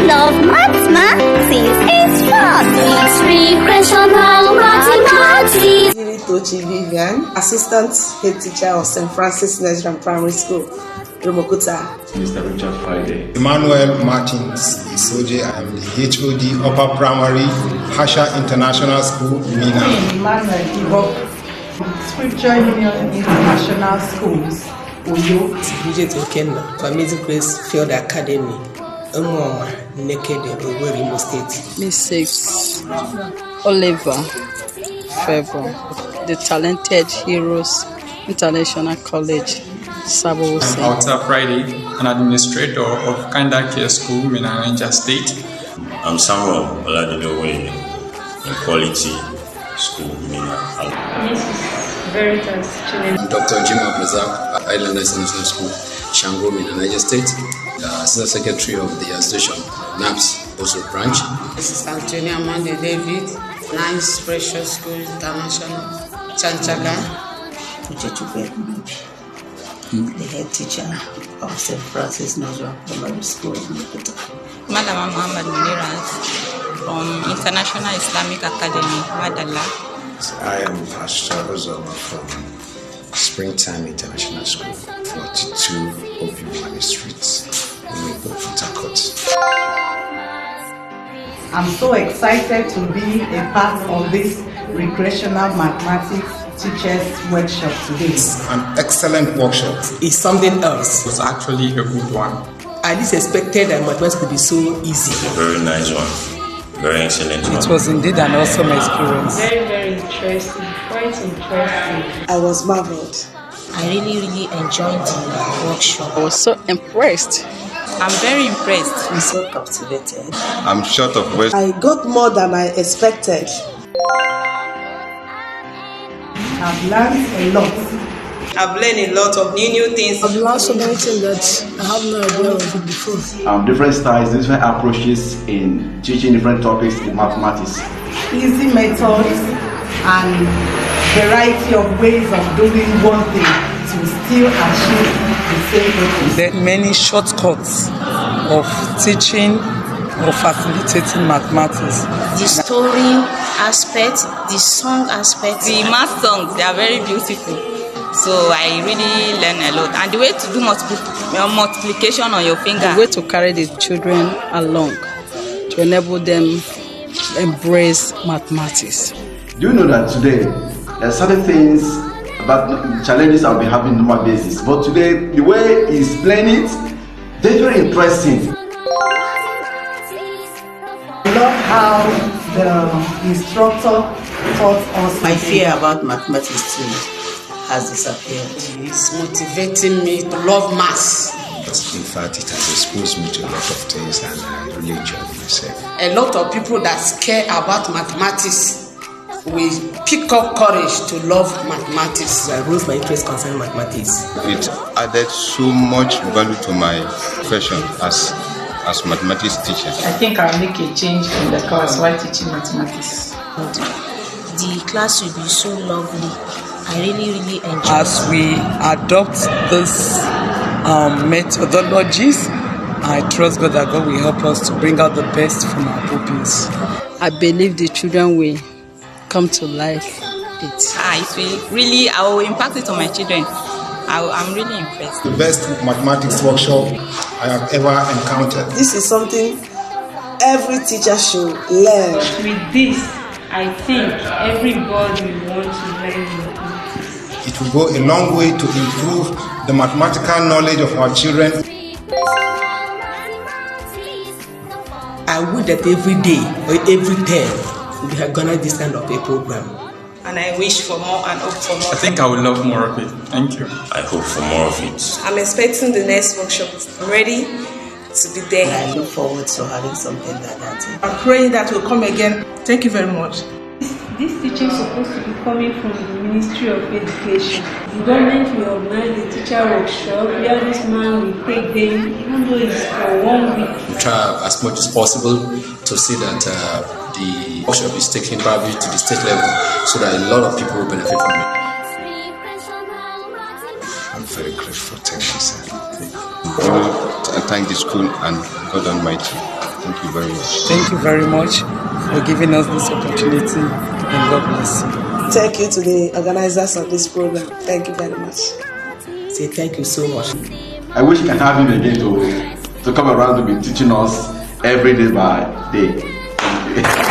love mathematics. It's fun. It's recreational mathematics. Tochi Vivian, Assistant Head Teacher of St. Francis Nursery and Primary School, Romokuta. Mr. Richard Friday. Emmanuel Martins Isoje. I am the HOD Upper Primary, Hasha International School, Mina. Emmanuel Ivo, Scripture Union International Schools, Uyo. Bridget Okenna, for Amazing Grace Field Academy, Umwama, Nekede, Imo State. Mrs. Oliver Favor, the Talented Heroes International College, Sabo. I'm Alta Friday, an administrator of Kanda Care School, Mina, Niger State. I'm Samuel Oladilowe, in Quality School, Mina. Mrs. Veritas Chile. I'm Dr. Jim Abrazak, Islanders International School, Shango, Mina, Niger State. Assistant Secretary of the Association, NAPS, also branch. This is Antonia Mande David, Nice Precious School International, Chanchaga. The head teacher of St. Francis Nursery and Primary School. Madam Muhammad Muniraz from International Islamic Academy, Madala. I am Pastor Ozoma from Springtime International School, 42 Obi Street, Port Harcourt. I'm so excited to be a part of this recreational mathematics teachers workshop today. An excellent workshop. It's something else. It was actually a good one. I just expected that mathematics could be so easy. Very nice one. Very excellent one. It was indeed an awesome experience. Very, very interesting. Quite interesting. I was marveled. I really enjoyed the workshop. I was so impressed. I'm very impressed. I'm so captivated. I'm short of words. I got more than I expected. I've learned a lot. I've learned a lot of new things. I've learned so many things that I have no idea of it before. Different styles, different approaches in teaching different topics in mathematics. Easy methods and variety of ways of doing one thing to still achieve the same goal. There are many shortcuts of teaching or facilitating mathematics. The story aspect, the song aspect. The math songs, they are very beautiful. So I really learn a lot. And the way to do multiplication on your finger. The way to carry the children along to enable them embrace mathematics. Do you know that today there are certain things about challenges I'll be having on a normal basis, but today the way he's playing it, they're very interesting. I love how the instructor taught us. My fear about mathematics too has disappeared. It's motivating me to love maths. In fact, it has exposed me to a lot of things and I really enjoyed myself. A lot of people that care about mathematics will pick up courage to love mathematics. I rose my interest concerning mathematics. It added so much value to my profession as mathematics teacher. I think I'll make a change in the class while teaching mathematics. The class will be so lovely. I really enjoy it. As we adopt these methodologies, I trust God that God will help us to bring out the best from our pupils. I believe the children will come to like it. It will really, I will impact it on my children. I'm really impressed. The best mathematics workshop I have ever encountered. This is something every teacher should learn. With this, I think everybody will want to learn mathematics. It will go a long way to improve the mathematical knowledge of our children. I would that every day or every term we have gone this kind of a program. And I wish for more and hope for more. I think I would love more of it. Thank you. I hope for more of it. I'm expecting the next workshop. I'm ready to be there. I look forward to having something like that. I'm praying that will come again. Thank you very much. This teaching is supposed to be coming from the Ministry of Education. The government will organize the teacher workshop where this man will take them, even though it's for 1 week. We try as much as possible to see that the workshop is taken probably to the state level so that a lot of people will benefit from it. I'm very grateful. Thank you, sir. I thank the school and God Almighty Thank you very much. Thank you very much for giving us this opportunity, and God bless you. Thank you to the organizers of this program. Thank you very much. Say thank you so much. I wish you can have him again to come around to be teaching us every day by day. Thank you.